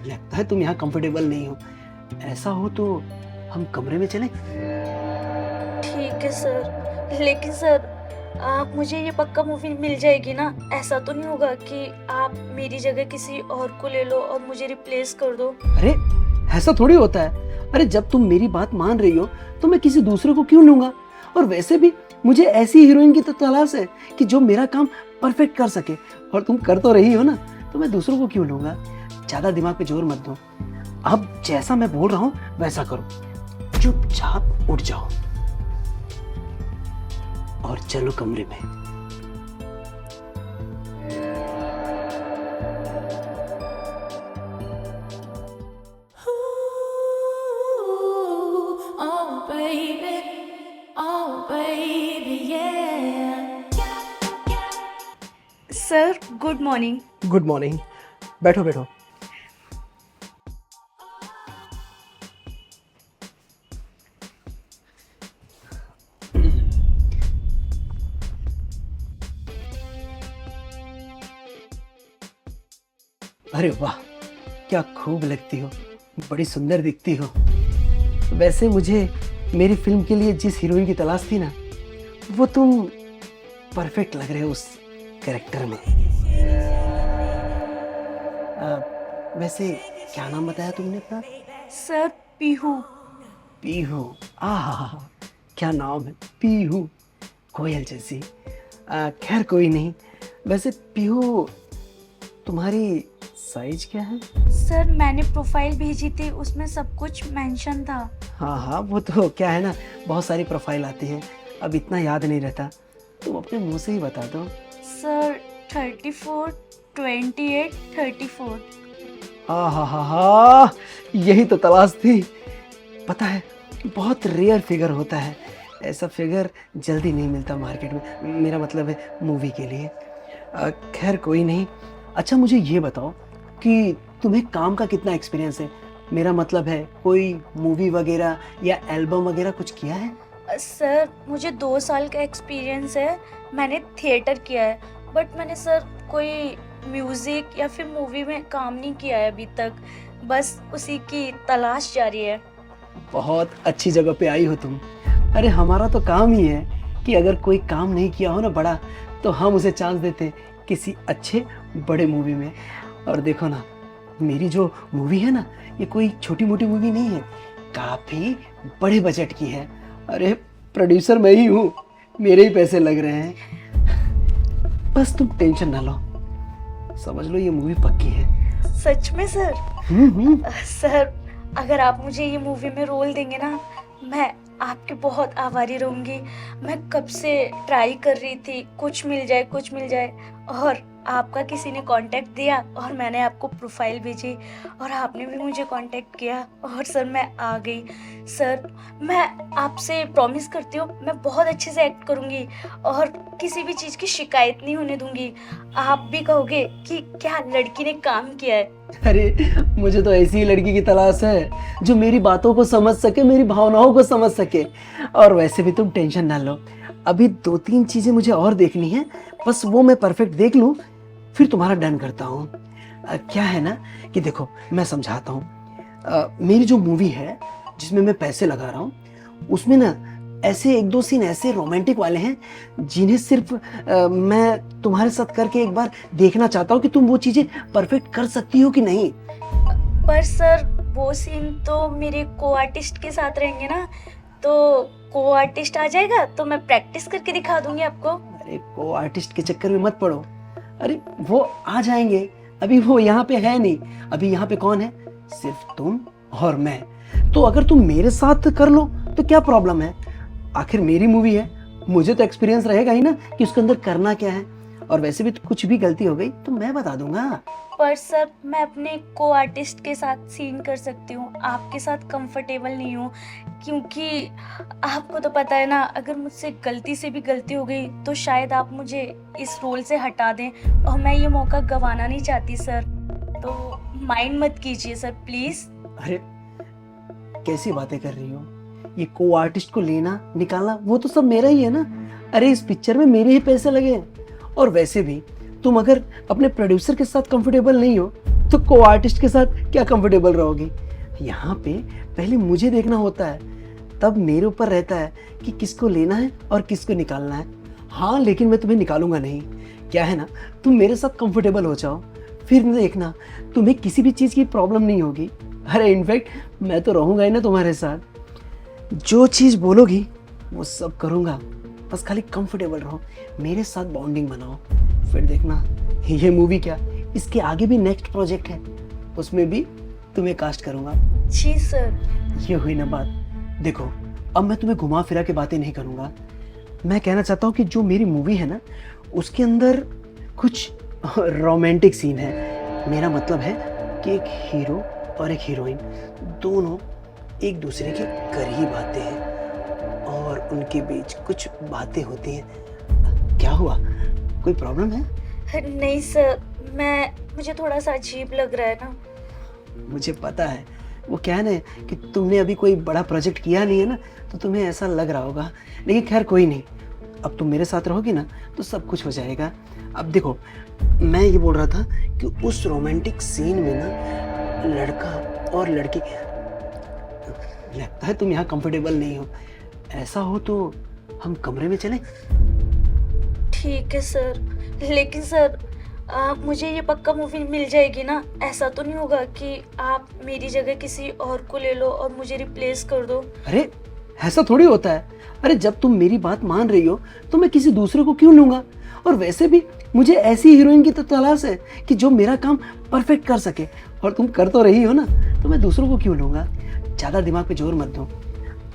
लगता है तुम यहाँ कंफर्टेबल नहीं हो। ऐसा हो तो हम कमरे में चलें? ठीक है सर, लेकिन सर आप मुझे ये पक्का मूवी मिल जाएगी ना? ऐसा तो नहीं होगा कि आप मेरी जगह किसी और को ले लो और मुझे रिप्लेस कर दो? अरे ऐसा थोड़ी होता है। अरे जब तुम मेरी बात मान रही हो तो मैं किसी दूसरे को क्यों लूंगा? और वैसे भी मुझे ऐसी हीरोइन की तो तलाश है कि जो मेरा काम परफेक्ट कर सके, और तुम कर तो रही हो ना, तो मैं दूसरों को क्यों लूंगा? ज्यादा दिमाग पे जोर मत दो। अब जैसा मैं बोल रहा हूँ वैसा करो, चुपचाप उठ जाओ और चलो कमरे में। Oh baby, oh baby, yeah. Sir good morning. Good morning. बैठो बैठो। अरे वाह, क्या खूब लगती हो, बड़ी सुंदर दिखती हो। वैसे मुझे मेरी फिल्म के लिए जिस हीरोइन की तलाश थी ना, वो तुम परफेक्ट लग रहे हो उस कैरेक्टर में। वैसे क्या नाम बताया तुमने अपना? सर पीहू। पीहू। आहा, क्या नाम है, पीहू, कोयल जैसी। खैर कोई नहीं। वैसे पीहू, तुम्हारी साइज क्या है? सर मैंने प्रोफाइल भेजी थी, उसमें सब कुछ मेंशन था। हाँ हाँ, वो तो क्या है ना, बहुत सारी प्रोफाइल आती है, अब इतना याद नहीं रहता। तुम अपने मुंह से ही बता दो। सर 34, 28, 34। हा, यही तो तलाश थी। पता है, बहुत रेयर फिगर होता है, ऐसा फिगर जल्दी नहीं मिलता मार्केट में, मेरा मतलब है मूवी के लिए। खैर कोई नहीं। अच्छा मुझे ये बताओ कि तुम्हें काम का कितना एक्सपीरियंस है? मेरा मतलब है कोई मूवी वगैरह या एल्बम वगैरह कुछ किया है? सर मुझे 2 साल का एक्सपीरियंस है, मैंने थिएटर किया है, बट मैंने सर कोई म्यूज़िक या फिर मूवी में काम नहीं किया है अभी तक, बस उसी की तलाश जारी है। बहुत अच्छी जगह पे आई हो तुम। अरे हमारा तो काम ही है कि अगर कोई काम नहीं किया हो ना बड़ा, तो हम उसे चांस देते किसी अच्छे बड़े मूवी में। और देखो ना, मेरी जो मूवी है ना, ये कोई छोटी मोटी मूवी नहीं है, काफी बड़े बजट की है। अरे प्रोड्यूसर मैं ही हूँ, मेरे ही पैसे लग रहे हैं। बस तुम टेंशन ना लो, समझ लो ये मूवी पक्की है। सच में सर? हम्म। सर अगर आप मुझे ये मूवी में रोल देंगे ना, मैं आपकी बहुत आभारी रहूँगी। मैं कब से ट्राई कर रही थी, कुछ मिल जाए कुछ मिल जाए, और आपका किसी ने कांटेक्ट दिया और मैंने आपको प्रोफाइल भेजी और आपने भी मुझे कांटेक्ट किया और सर मैं आ गई। सर मैं आपसे प्रॉमिस करती हूँ, मैं बहुत अच्छे से एक्ट करूँगी और किसी भी चीज़ की शिकायत नहीं होने दूँगी। आप भी कहोगे कि क्या लड़की ने काम किया है। अरे मुझे तो ऐसी ही लड़की की तलाश है जो मेरी बातों को समझ सके, मेरी भावनाओं को समझ सके। और वैसे भी तुम टेंशन ना लो, अभी 2-3 चीजें मुझे और देखनी है, बस वो मैं परफेक्ट देख लूं, फिर तुम्हारा डन करता हूँ। क्या है ना कि देखो मैं समझाता हूँ। मेरी जो मूवी है जिसमें मैं पैसे लगा रहा हूँ, उसमें ना ऐसे 1-2 सीन ऐसे रोमांटिक वाले हैं जिन्हें सिर्फ मैं तुम्हारे साथ करके एक बार देखना चाहता हूँ कि तुम वो चीजें परफेक्ट कर सकती हो कि नहीं। पर सर वो सीन तो मेरे को आर्टिस्ट के साथ रहेंगे ना, तो को आर्टिस्ट आ जाएगा तो मैं प्रैक्टिस करके दिखा दूंगी आपको। अरे को आर्टिस्ट के चक्कर में मत पड़ो। अरे वो आ जाएंगे, अभी वो यहाँ पे है नहीं। अभी यहाँ पे कौन है? सिर्फ तुम और मैं। तो अगर तुम मेरे साथ कर लो तो क्या प्रॉब्लम है? आखिर मेरी मूवी है, मुझे तो एक्सपीरियंस रहेगा ही ना कि उसके अंदर करना क्या है। और वैसे भी कुछ भी गलती हो गई तो मैं बता दूंगा। पर सर मैं अपने को आर्टिस्ट के साथ सीन कर सकती हूँ, आपके साथ कंफर्टेबल नहीं हूँ, क्योंकि आपको तो पता है ना, अगर मुझसे गलती से भी गलती हो गई तो शायद आप मुझे इस रोल से हटा दें और मैं ये मौका गंवाना नहीं चाहती सर। तो माइंड मत कीजिए सर प्लीज़। अरे कैसी बातें कर रही हो? ये को आर्टिस्ट को लेना निकालना वो तो सब मेरा ही है ना। अरे इस पिक्चर में मेरे ही पैसे लगे हैं। और वैसे भी तुम अगर अपने प्रोड्यूसर के साथ कंफर्टेबल नहीं हो तो को आर्टिस्ट के साथ क्या कंफर्टेबल रहोगी? यहाँ पे पहले मुझे देखना होता है, तब मेरे ऊपर रहता है कि किसको लेना है और किसको निकालना है। हाँ, लेकिन मैं तुम्हें निकालूंगा नहीं। क्या है ना, तुम मेरे साथ कंफर्टेबल हो जाओ, फिर देखना तुम्हें किसी भी चीज़ की प्रॉब्लम नहीं होगी। अरे इनफैक्ट मैं तो रहूँगा ही ना तुम्हारे साथ। जो चीज़ बोलोगी वो सब करूँगा, बस खाली कंफर्टेबल रहो, मेरे साथ बॉन्डिंग बनाओ। फिर देखना ये मूवी क्या, इसके आगे भी नेक्स्ट प्रोजेक्ट है, उसमें भी तुम्हें कास्ट करूँगा। जी सर। ये हुई ना बात। देखो, अब मैं तुम्हें घुमा फिरा के बातें नहीं करूँगा। मैं कहना चाहता हूँ कि जो मेरी मूवी है ना, उसके अंदर कुछ रोमांटिक सीन है। मेरा मतलब है कि एक हीरो और एक हीरोइन दोनों एक दूसरे के करीब आते हैं और उनके बीच कुछ बातें होती हैं। क्या हुआ, कोई प्रॉब्लम है? नहीं सर, मुझे थोड़ा सा अजीब लग रहा है ना। मुझे पता है, वो क्या है ना कि तुमने अभी कोई बड़ा प्रोजेक्ट किया नहीं है ना, तो तुम्हें ऐसा लग रहा होगा। लेकिन खैर कोई नहीं, अब तुम मेरे साथ रहोगी ना तो सब कुछ हो जाएगा। अब देखो, मैं ये बोल रहा था कि उस रोमांटिक सीन में ना लड़का और लड़की, लगता है तुम यहाँ कंफर्टेबल नहीं हो। ऐसा हो तो हम कमरे में चलें? ठीक है सर, लेकिन सर मुझे ये पक्का मूवी मिल जाएगी ना? ऐसा तो नहीं होगा कि आप मेरी जगह किसी और को ले लो और मुझे रिप्लेस कर दो? अरे ऐसा थोड़ी होता है। अरे जब तुम मेरी बात मान रही हो तो मैं किसी दूसरे को क्यों लूंगा? और वैसे भी मुझे ऐसी हीरोइन की तो तलाश है कि जो मेरा काम परफेक्ट कर सके, और तुम कर तो रही हो ना, तो मैं दूसरों को क्यों लूंगा? ज़्यादा दिमाग पे जोर मत दो।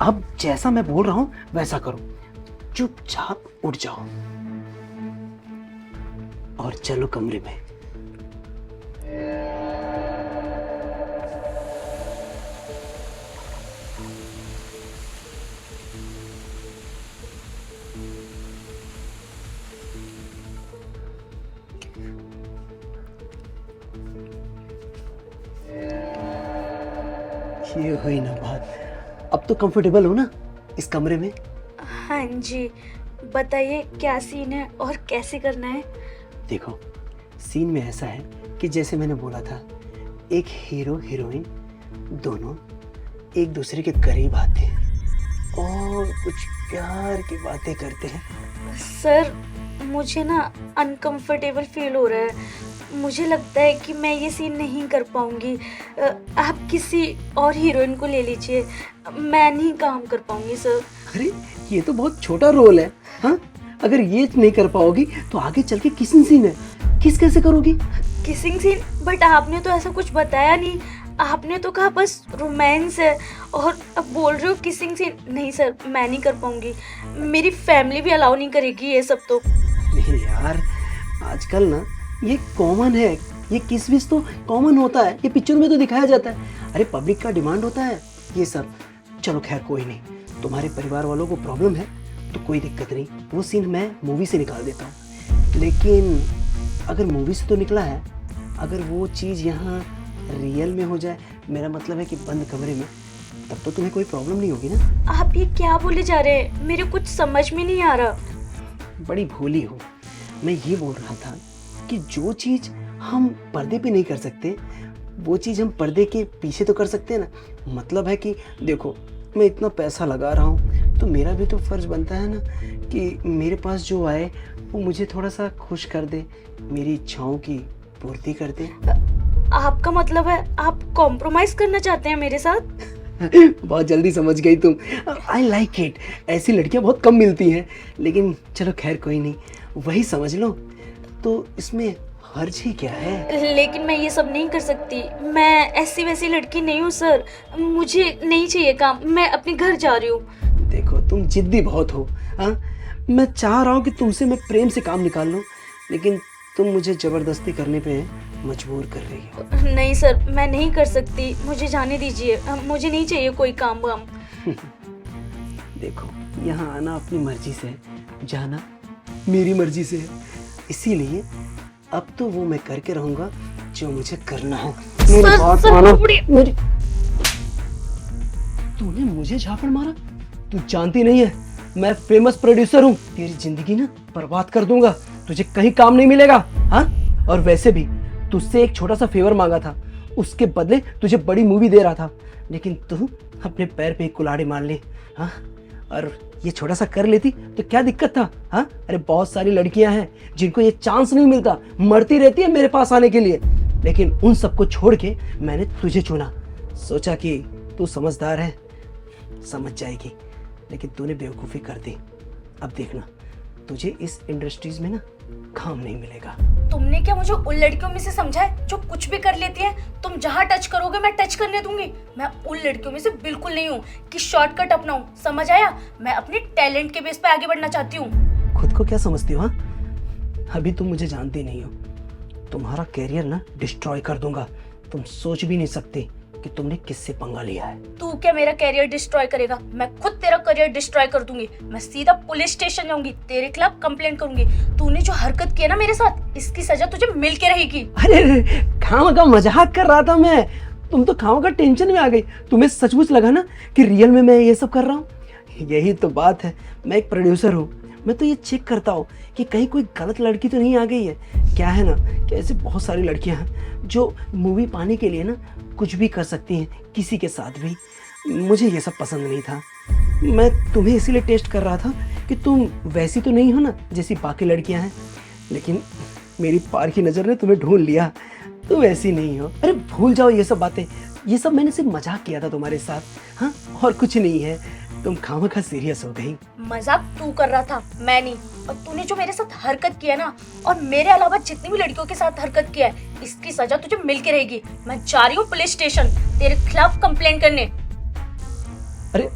अब जैसा मैं बोल रहा हूँ वैसा करो, चुपचाप उठ जाओ और चलो कमरे में। ये हुई ना बात। अब तो कंफर्टेबल हो ना इस कमरे में? हाँ जी, बताइए क्या सीन है और कैसे करना है? देखो, सीन में ऐसा है कि जैसे मैंने बोला था, एक हीरो हीरोइन दोनों एक दूसरे के करीब आते हैं और कुछ प्यार की बातें करते हैं। सर मुझे ना अनकंफर्टेबल फील हो रहा है। मुझे लगता है कि मैं ये सीन नहीं कर पाऊंगी। आप किसी और हीरोइन को ले लीजिए, मैं नहीं काम कर पाऊंगी सर। अरे ये तो बहुत छोटा रोल है। हाँ, अगर ये नहीं कर पाओगी तो आगे चल के किसिंग सीन है, किस कैसे करोगी? Kissing scene? बट आपने तो ऐसा कुछ बताया नहीं। आपने तो कहा बस रोमांस है, और अब बोल रहे हो किसिंग सीन। नहीं सर, मैं नहीं कर पाऊंगी। मेरी फैमिली भी अलाउ नहीं करेगी ये सब तो। नहीं यार, आजकल ना ये कॉमन है, ये किस विस तो कॉमन होता है, ये पिक्चर में तो दिखाया जाता है। अरे पब्लिक का डिमांड होता है ये सब। चलो खैर कोई नहीं, तुम्हारे परिवार वालों को प्रॉब्लम है तो कोई दिक्कत नहीं, वो सीन मैं मूवी से निकाल देता हूँ। लेकिन अगर मूवी से तो निकला है, अगर वो चीज़ यहाँ रियल में हो जाए, मेरा मतलब है कि बंद कमरे में, तब तो तुम्हें कोई प्रॉब्लम नहीं होगी ना? आप ये क्या बोले जा रहे हैं? मेरे कुछ समझ में नहीं आ रहा। बड़ी भोली हो। मैं ये बोल रहा था कि जो चीज़ हम पर्दे पे नहीं कर सकते, वो चीज़ हम पर्दे के पीछे तो कर सकते हैं ना। मतलब है कि देखो, मैं इतना पैसा लगा रहा हूँ तो मेरा भी तो फर्ज बनता है ना कि मेरे पास जो आए वो मुझे थोड़ा सा खुश कर दे, मेरी इच्छाओं की पूर्ति कर दे। आपका मतलब है आप कॉम्प्रोमाइज करना चाहते हैं मेरे साथ? बहुत जल्दी समझ गई तुम। I like it. ऐसी लड़कियां बहुत कम मिलती हैं। लेकिन चलो खैर कोई नहीं, वही समझ लो तो इसमें हर्ज ही क्या है। लेकिन मैं ये सब नहीं कर सकती। मैं ऐसी वैसी लड़की नहीं हूँ सर। मुझे नहीं चाहिए काम, मैं अपने घर जा रही हूँ। देखो तुम जिद्दी बहुत हो। हाँ, मैं चाह रहा हूँ कि तुमसे मैं प्रेम से काम निकाल लूँ, लेकिन तुम मुझे जबरदस्ती करने पे मजबूर कर रही हो। नहीं सर, मैं नहीं कर सकती, मुझे जाने दीजिए। मुझे नहीं चाहिए कोई काम वाम। देखो, यहाँ आना अपनी मर्जी से है, जाना मेरी मर्जी से है। इसीलिए अब तो वो मैं करके रहूंगा जो मुझे करना है। मेरी बात मानो। मेरी तूने मुझे झापड़ मारा? तू जानती नहीं है मैं फेमस प्रोड्यूसर हूँ। तेरी जिंदगी ना बर्बाद कर दूंगा, तुझे कहीं काम नहीं मिलेगा। हाँ, और वैसे भी तुझसे एक छोटा सा फेवर मांगा था, उसके बदले तुझे बड़ी मूवी दे रहा था, लेकिन तू अपने पैर पे ही कुल्हाड़ी मार ली। हाँ, और ये छोटा सा कर लेती तो क्या दिक्कत था? हाँ, अरे बहुत सारी लड़कियां हैं जिनको ये चांस नहीं मिलता, मरती रहती है मेरे पास आने के लिए, लेकिन उन सबको छोड़ के मैंने तुझे चुना। सोचा कि तू समझदार है, समझ जाएगी, लेकिन तूने बेवकूफ़ी कर दी। अब देखना, तुझे इस इंडस्ट्रीज में ना काम नहीं मिलेगा। तुमने क्या मुझे उन लड़कियों में से समझा है जो कुछ भी कर लेती हैं? तुम जहाँ टच करोगे मैं टच करने दूंगी। मैं उन लड़कियों में से बिल्कुल नहीं हूँ कि शॉर्टकट अपनाऊं, समझ आया? मैं अपने टैलेंट के बेस पे आगे बढ़ना चाहती हूँ। खुद को क्या समझती हो? हाँ, अभी तुम मुझे जानती नहीं हो। तुम्हारा कैरियर ना डिस्ट्रॉय कर दूंगा। तुम सोच भी नहीं सकती कि तुमने किससे पंगा लिया है। तू क्या मेरा कैरियर डिस्ट्रॉय करेगा? मैं खुद तेरा करियर डिस्ट्रॉय कर दूंगी। मैं सीधा पुलिस स्टेशन जाऊंगी, तेरे खिलाफ कंप्लेंट करूंगी। तूने जो हरकत की है ना मेरे साथ, इसकी सजा तुझे मिल के रहेगी। अरे खामा का मजाक कर रहा था मैं, तुम तो खामा का टेंशन में आ गई। तुम्हें सचमुच लगा ना कि रियल में मैं ये सब कर रहा हूँ? यही तो बात है, मैं एक प्रोड्यूसर हूँ। मैं तो ये चेक करता हूँ कि कहीं कोई गलत लड़की तो नहीं आ गई है। क्या है ना कि ऐसे बहुत सारी लड़कियां हैं जो मूवी पाने के लिए ना कुछ भी कर सकती हैं, किसी के साथ भी। मुझे ये सब पसंद नहीं था। मैं तुम्हें इसीलिए टेस्ट कर रहा था कि तुम वैसी तो नहीं हो ना जैसी बाकी लड़कियां हैं, लेकिन मेरी पार की नज़र ने तुम्हें ढूंढ लिया। तुम ऐसी नहीं हो। अरे भूल जाओ ये सब बातें, ये सब मैंने सिर्फ मजाक किया था तुम्हारे साथ। हाँ, और कुछ नहीं है। तुम खामखा सीरियस हो गई। मजाक तू कर रहा था, मैं नहीं। और तूने जो मेरे साथ हरकत किया ना, और मेरे अलावा जितनी भी लड़कियों के साथ हरकत किया है, इसकी सजा तुझे मिल के रहेगी। मैं जा रही हूँ पुलिस स्टेशन तेरे खिलाफ कंप्लेंट करने। अरे